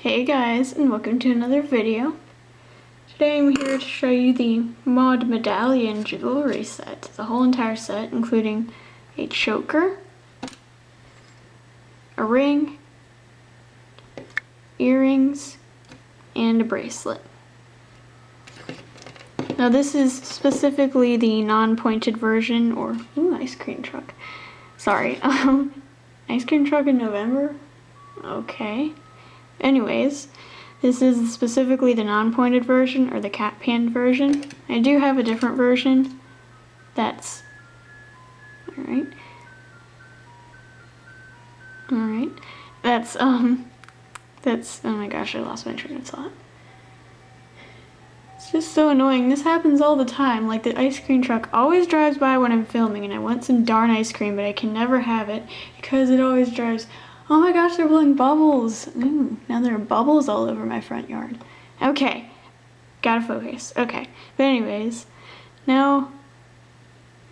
Hey guys, and welcome to another video. Today I'm here to show you the Mod Medallion jewelry set. The whole entire set, including a choker, a ring, earrings, and a bracelet. Now this is specifically the non-pointed version, or ice cream truck. Sorry, ice cream truck in November? Okay. Anyways, this is specifically the non-pointed version, or the cap band version. I do have a different version that's alright. That's oh my gosh, I lost my train of thought. It's just so annoying. This happens all the time. Like, the ice cream truck always drives by when I'm filming and I want some darn ice cream, but I can never have it because it always drives. Oh my gosh, they're blowing bubbles. Ooh, now there are bubbles all over my front yard. Okay, gotta focus. Okay, but anyways, now,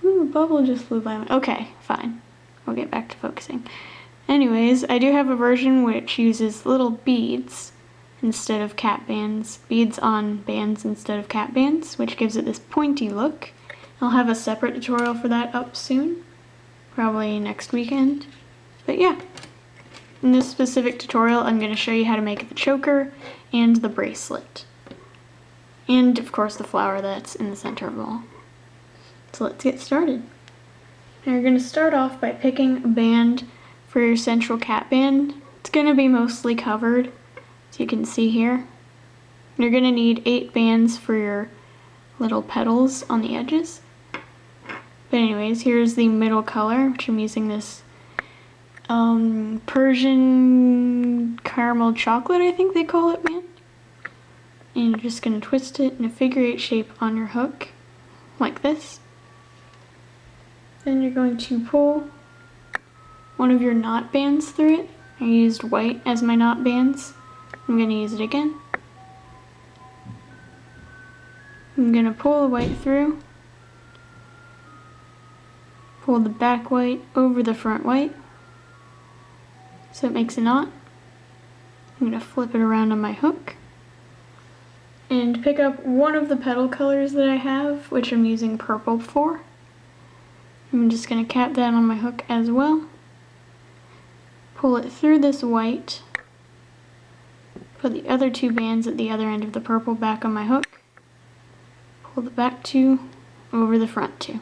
a bubble just flew by. Okay, fine. We'll get back to focusing. Anyways, I do have a version which uses little beads instead of cap bands. Beads on bands instead of cap bands, which gives it this pointy look. I'll have a separate tutorial for that up soon, probably next weekend. But yeah. In this specific tutorial, I'm going to show you how to make the choker and the bracelet. And, of course, the flower that's in the center of it all. So let's get started. Now you're going to start off by picking a band for your central cap band. It's going to be mostly covered, as you can see here. You're going to need 8 bands for your little petals on the edges. But anyways, here's the middle color, which I'm using this Persian caramel chocolate, I think they call it, man. And you're just going to twist it in a figure-8 shape on your hook, like this. Then you're going to pull one of your knot bands through it. I used white as my knot bands. I'm going to use it again. I'm going to pull the white through, pull the back white over the front white, so it makes a knot. I'm going to flip it around on my hook and pick up one of the petal colors that I have, which I'm using purple for. I'm just going to cap that on my hook as well. Pull it through this white, put the other 2 bands at the other end of the purple back on my hook, pull the back 2 over the front 2.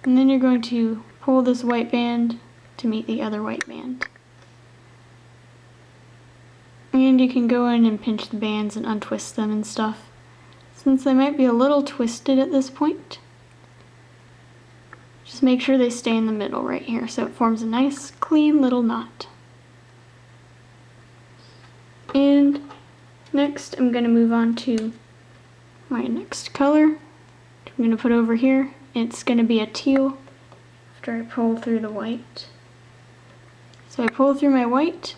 And then you're going to pull this white band to meet the other white band. And you can go in and pinch the bands and untwist them and stuff, since they might be a little twisted at this point. Just make sure they stay in the middle right here so it forms a nice clean little knot. And next I'm going to move on to my next color. I'm going to put over here. It's going to be a teal after I pull through the white. So I pull through my white,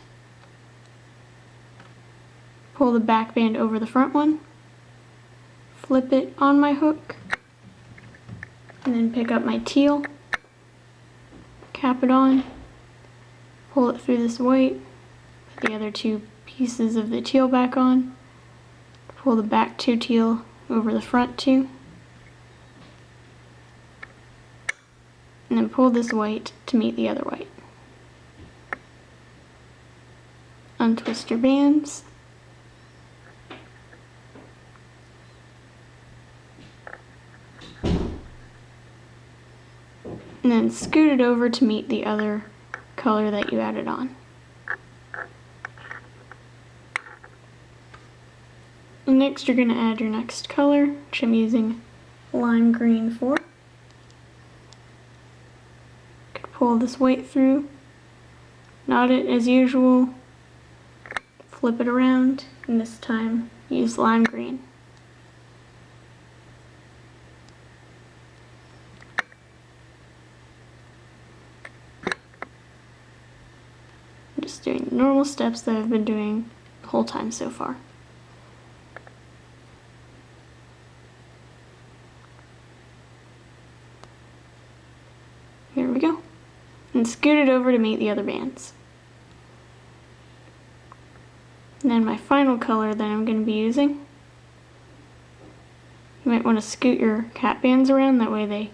pull the back band over the front one, flip it on my hook, and then pick up my teal, cap it on, pull it through this white, put the other 2 pieces of the teal back on, pull the back 2 teal over the front 2, and then pull this white to meet the other white. Untwist your bands. And then scoot it over to meet the other color that you added on. And next you're going to add your next color, which I'm using lime green for. Pull this white through, knot it as usual, flip it around, and this time use lime green. I'm just doing the normal steps that I've been doing the whole time so far. Here we go. And scoot it over to meet the other bands. And then my final color that I'm going to be using. You might want to scoot your cap bands around, that way they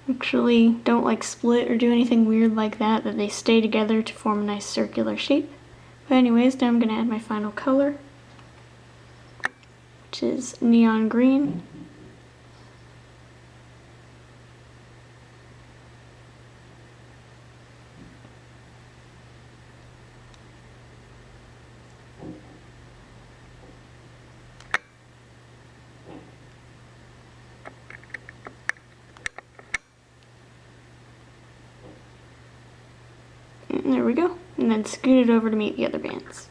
actually don't like split or do anything weird like that, that they stay together to form a nice circular shape. But anyways, now I'm going to add my final color, which is neon green. And there we go. And then scoot it over to meet the other bands.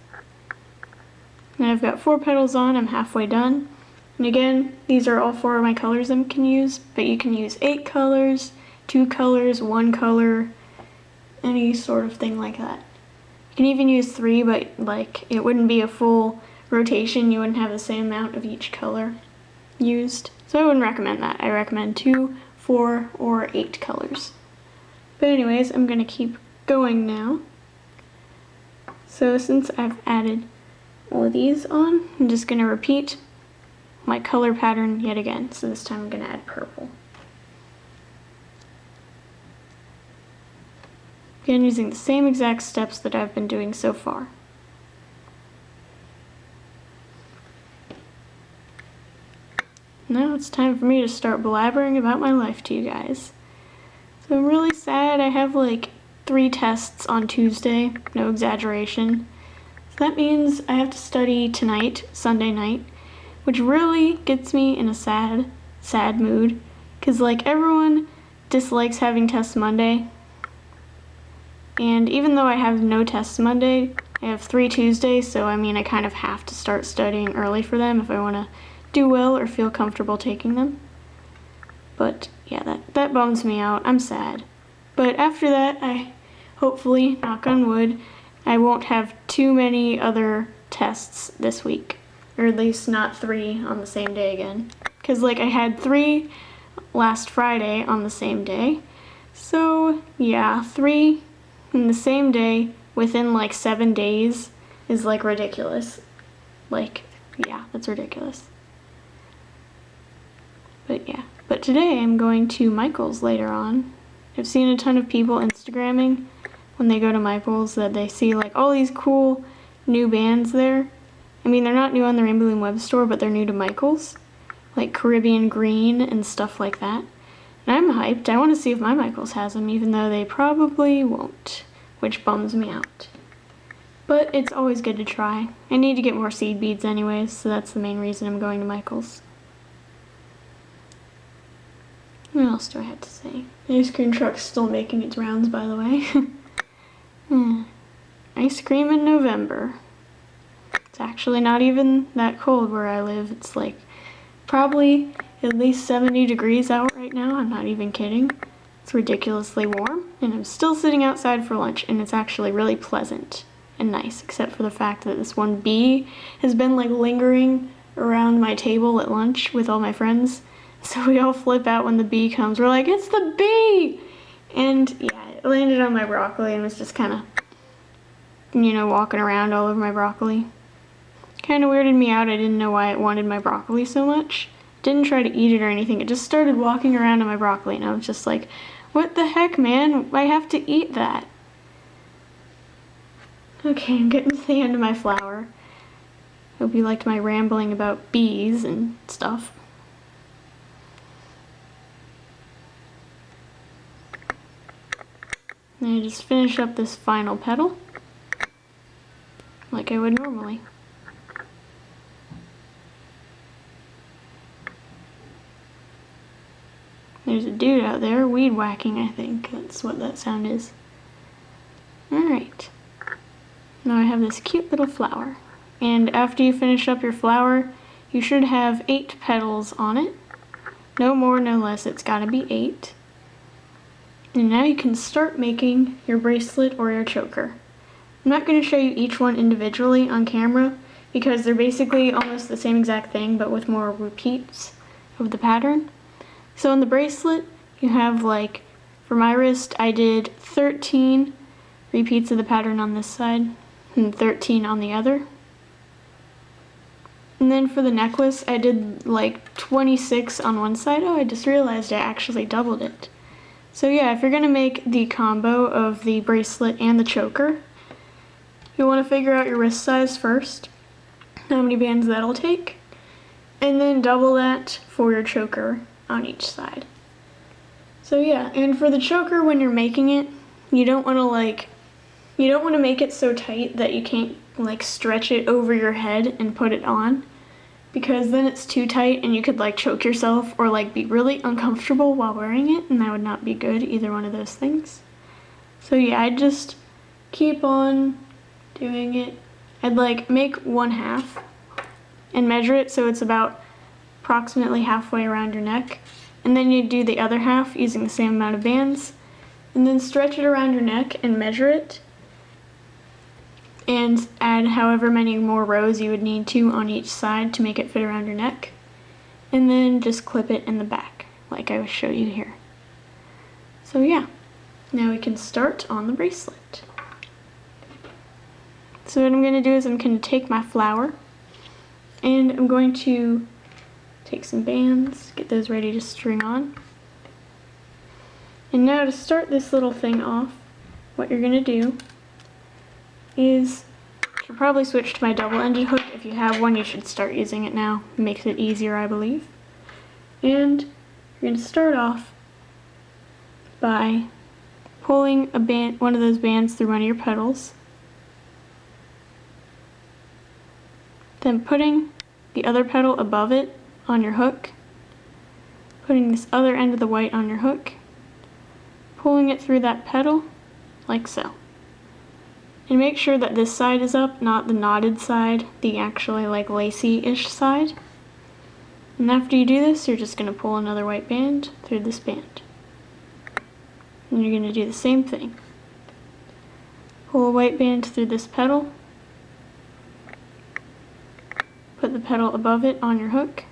Now I've got 4 petals on, I'm halfway done. And again, these are all 4 of my colors I can use, but you can use 8 colors, 2 colors, 1 color, any sort of thing like that. You can even use 3, but like it wouldn't be a full rotation, you wouldn't have the same amount of each color used. So I wouldn't recommend that. I recommend 2, 4, or 8 colors. But anyways, I'm gonna keep going now. So since I've added all of these on, I'm just going to repeat my color pattern yet again. So this time I'm going to add purple. Again, using the same exact steps that I've been doing so far. Now it's time for me to start blabbering about my life to you guys. So I'm really sad. I have like 3 tests on Tuesday, no exaggeration. So that means I have to study tonight, Sunday night, which really gets me in a sad mood, because like everyone dislikes having tests Monday, and even though I have no tests Monday, I have 3 Tuesdays, so I mean I kind of have to start studying early for them if I want to do well or feel comfortable taking them. But yeah, that bums me out. I'm sad. But after that, I hopefully, knock on wood, I won't have too many other tests this week. Or at least not 3 on the same day again. Because like I had 3 last Friday on the same day. So yeah, 3 in the same day within like 7 days is like ridiculous. Like, yeah, that's ridiculous. But yeah. But today I'm going to Michael's later on. I've seen a ton of people Instagramming when they go to Michael's that they see like all these cool new bands there. I mean, they're not new on the Rainbow Loom web store, but they're new to Michael's. Like Caribbean Green and stuff like that. And I'm hyped. I want to see if my Michael's has them, even though they probably won't, which bums me out. But it's always good to try. I need to get more seed beads anyways, so that's the main reason I'm going to Michael's. What else do I have to say? The ice cream truck's still making its rounds, by the way. Ice cream in November. It's actually not even that cold where I live. It's like probably at least 70 degrees out right now. I'm not even kidding. It's ridiculously warm, and I'm still sitting outside for lunch, and it's actually really pleasant and nice, except for the fact that this one bee has been like lingering around my table at lunch with all my friends. So we all flip out when the bee comes. We're like, it's the bee! And yeah, it landed on my broccoli and was just kind of, you know, walking around all over my broccoli. Kind of weirded me out. I didn't know why it wanted my broccoli so much. Didn't try to eat it or anything. It just started walking around on my broccoli, and I was just like, what the heck, man? I have to eat that. Okay, I'm getting to the end of my flower. Hope you liked my rambling about bees and stuff. And I just finish up this final petal like I would normally. There's a dude out there weed whacking, I think. That's what that sound is. Alright. Now I have this cute little flower. And after you finish up your flower, you should have 8 petals on it. No more, no less. It's gotta be 8. And now you can start making your bracelet or your choker. I'm not going to show you each one individually on camera because they're basically almost the same exact thing but with more repeats of the pattern. So on the bracelet, you have like, for my wrist, I did 13 repeats of the pattern on this side. and 13 on the other. And then for the necklace, I did like 26 on one side. Oh, I just realized I actually doubled it. So yeah, if you're gonna make the combo of the bracelet and the choker, you wanna figure out your wrist size first, how many bands that'll take, and then double that for your choker on each side. So yeah, and for the choker, when you're making it, you don't wanna make it so tight that you can't like stretch it over your head and put it on, because then it's too tight and you could like choke yourself or like be really uncomfortable while wearing it, and that would not be good, either one of those things. So yeah, I'd just keep on doing it. I'd like make 1/2 and measure it so it's about approximately halfway around your neck, and then you do the other half using the same amount of bands, and then stretch it around your neck and measure it, and add however many more rows you would need to on each side to make it fit around your neck, and then just clip it in the back like I will show you here. So yeah, now we can start on the bracelet. So what I'm going to do is I'm going to take my flower and I'm going to take some bands, get those ready to string on. And now to start this little thing off, what you're going to do is, you should probably switch to my double-ended hook. If you have one, you should start using it now. It makes it easier, I believe. And you're going to start off by pulling one of those bands through one of your petals, then putting the other petal above it on your hook, putting this other end of the white on your hook, pulling it through that petal like so. And make sure that this side is up, not the knotted side, the actually like lacy-ish side. And after you do this, you're just going to pull another white band through this band. And you're going to do the same thing. Pull a white band through this petal, put the petal above it on your hook,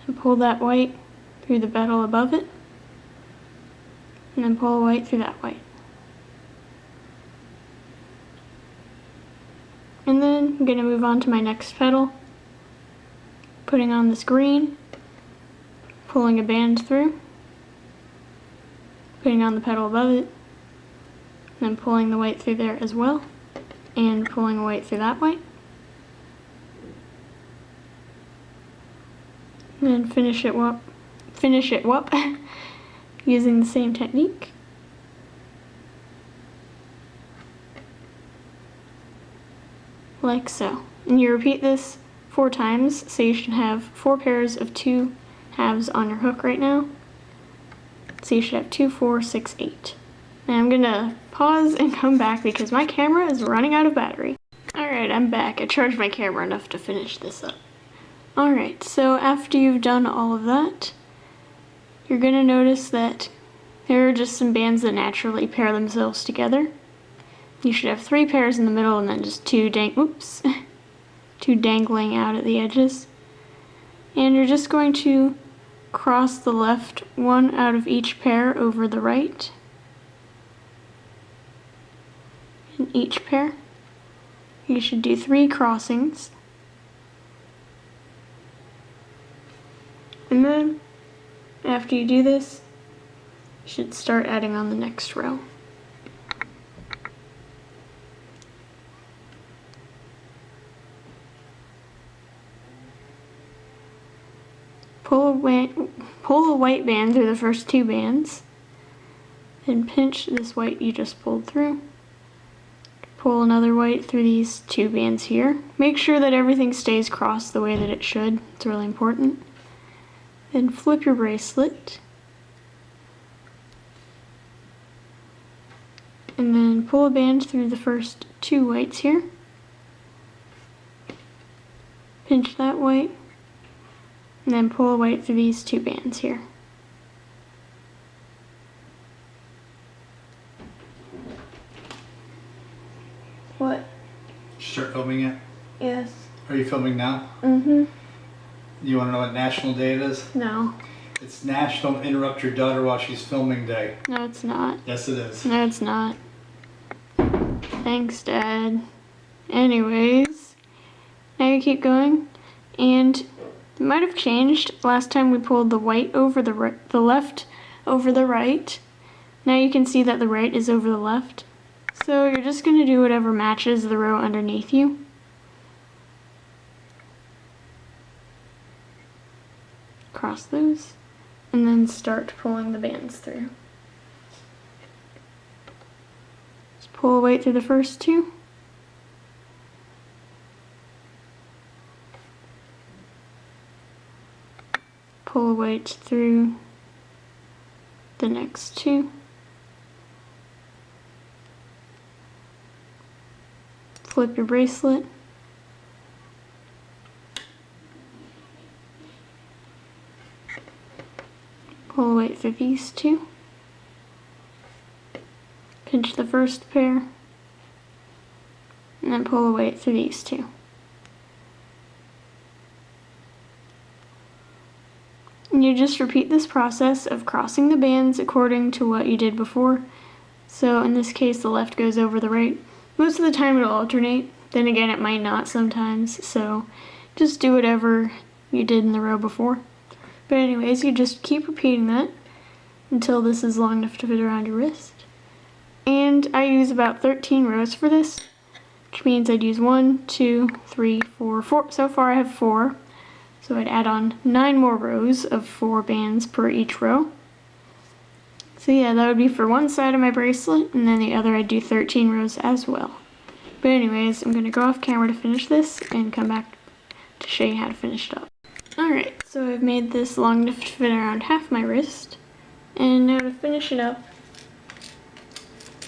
and pull that white through the petal above it, and then pull a white through that white. And then I'm going to move on to my next petal, putting on this green, pulling a band through, putting on the petal above it, then pulling the white through there as well, and pulling a white through that white. And then finish it up using the same technique. Like so. And you repeat this 4 times, so you should have 4 pairs of 2 halves on your hook right now. So you should have 2, 4, 6, 8. Now I'm gonna pause and come back because my camera is running out of battery. Alright, I'm back. I charged my camera enough to finish this up. Alright, so after you've done all of that, you're gonna notice that there are just some bands that naturally pair themselves together. You should have 3 pairs in the middle and then just 2 dangling out at the edges. And you're just going to cross the left one out of each pair over the right. In each pair, you should do 3 crossings. And then, after you do this, you should start adding on the next row. Pull the white band through the first 2 bands, then pinch this white you just pulled through. Pull another white through these 2 bands here. Make sure that everything stays crossed the way that it should. It's really important. Then flip your bracelet. And then pull a band through the first 2 whites here. Pinch that white. And then pull a white through these 2 bands here. What? Start filming it? Yes. Are you filming now? Mm-hmm. You want to know what National Day it is? No. It's National Interrupt Your Daughter While She's Filming Day. No, it's not. Yes, it is. No, it's not. Thanks, Dad. Anyways, now you keep going, and it might have changed. Last time we pulled the white over the left over the right. Now you can see that the right is over the left. So you're just going to do whatever matches the row underneath you. Cross those, and then start pulling the bands through. Just pull away through the first two. Pull a weight through the next two. Flip your bracelet. Pull a weight through these two. Pinch the first pair. And then pull a weight through these two. And you just repeat this process of crossing the bands according to what you did before. So in this case, the left goes over the right. Most of the time it'll alternate. Then again, it might not sometimes. So just do whatever you did in the row before. But anyways, you just keep repeating that until this is long enough to fit around your wrist. And I use about 13 rows for this, which means I'd use 1, 2, 3, 4. So far I have 4. So I'd add on 9 more rows of 4 bands per each row. So yeah, that would be for one side of my bracelet, and then the other I'd do 13 rows as well. But anyways, I'm going to go off camera to finish this and come back to show you how to finish it up. Alright, so I've made this long enough to fit around half my wrist. And now to finish it up,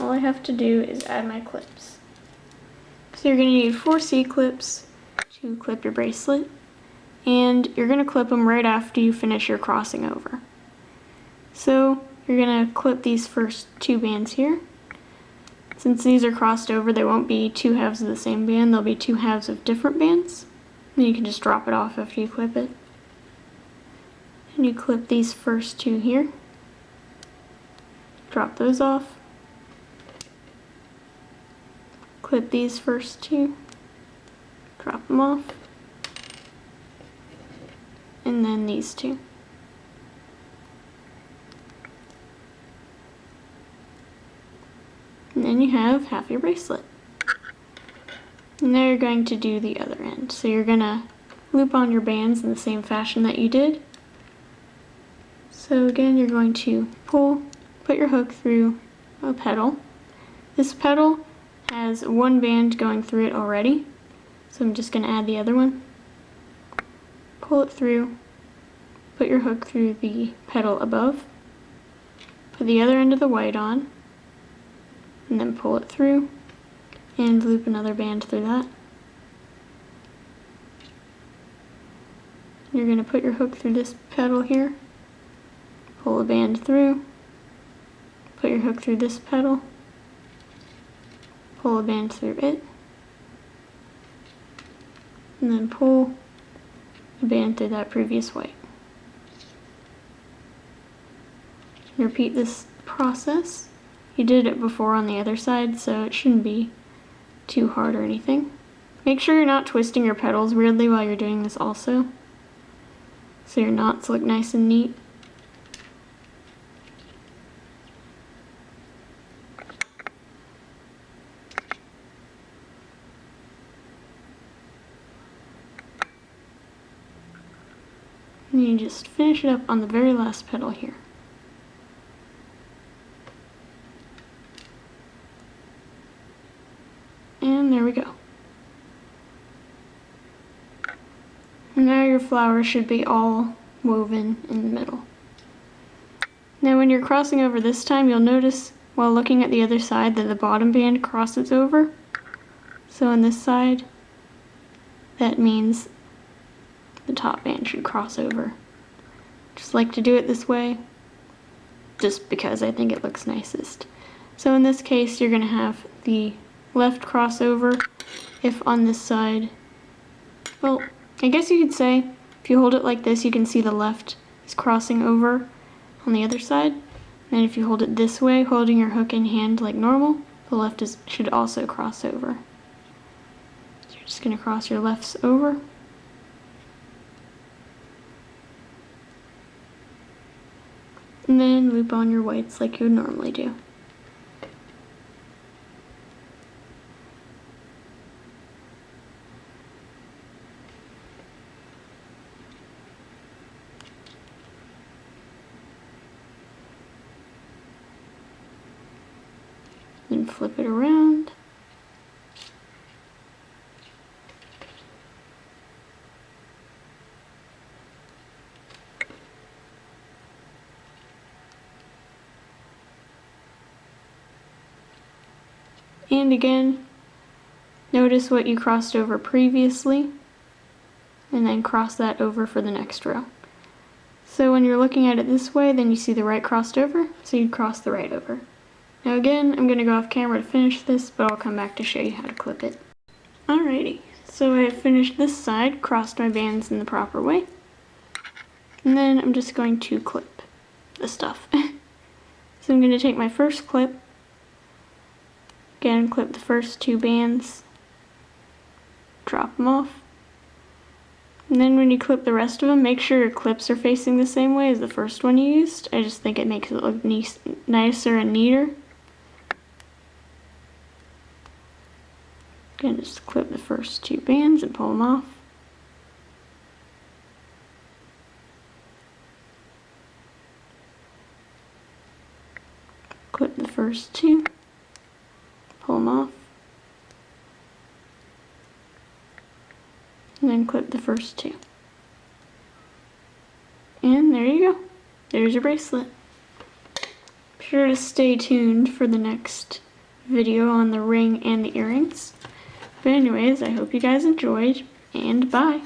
all I have to do is add my clips. So you're going to need 4 C-clips to clip your bracelet. And you're going to clip them right after you finish your crossing over. So you're going to clip these first 2 bands here. Since these are crossed over, they won't be 2 halves of the same band, they'll be 2 halves of different bands. Then you can just drop it off after you clip it. And you clip these first 2 here. Drop those off. Clip these first 2. Drop them off. And then these 2. And then you have half your bracelet. And now you're going to do the other end. So you're going to loop on your bands in the same fashion that you did. So again, you're going to put your hook through a petal. This petal has 1 band going through it already. So I'm just going to add the other one. Pull it through, put your hook through the petal above, put the other end of the white on, and then pull it through, and loop another band through that. You're going to put your hook through this petal here, pull a band through, put your hook through this petal, pull a band through it, and then pull a band through that previous white. Repeat this process. You did it before on the other side, so it shouldn't be too hard or anything. Make sure you're not twisting your petals weirdly while you're doing this also, so your knots look nice and neat. And you just finish it up on the very last petal here. And there we go. And now your flower should be all woven in the middle. Now when you're crossing over this time, you'll notice while looking at the other side that the bottom band crosses over. So on this side, that means the top band should cross over. Just like to do it this way, just because I think it looks nicest. So in this case, you're going to have the left crossover if on this side, well, I guess you could say if you hold it like this, you can see the left is crossing over on the other side. And if you hold it this way, holding your hook in hand like normal, The left should also cross over. So you're just going to cross your lefts over. And then loop on your whites like you would normally do. Then flip it around. And again, notice what you crossed over previously, and then cross that over for the next row. So when you're looking at it this way, then you see the right crossed over, so you'd cross the right over. Now again, I'm going to go off camera to finish this, but I'll come back to show you how to clip it. Alrighty, so I have finished this side, crossed my bands in the proper way, and then I'm just going to clip the stuff. So I'm going to take my first clip, again clip the first 2 bands, drop them off, and then when you clip the rest of them, make sure your clips are facing the same way as the first one you used. I just think it makes it look nicer and neater. Again, just clip the first 2 bands and pull them off. Clip the first 2, pull them off, and then clip the first 2. And there you go. There's your bracelet. Be sure to stay tuned for the next video on the ring and the earrings. But anyways, I hope you guys enjoyed, and bye.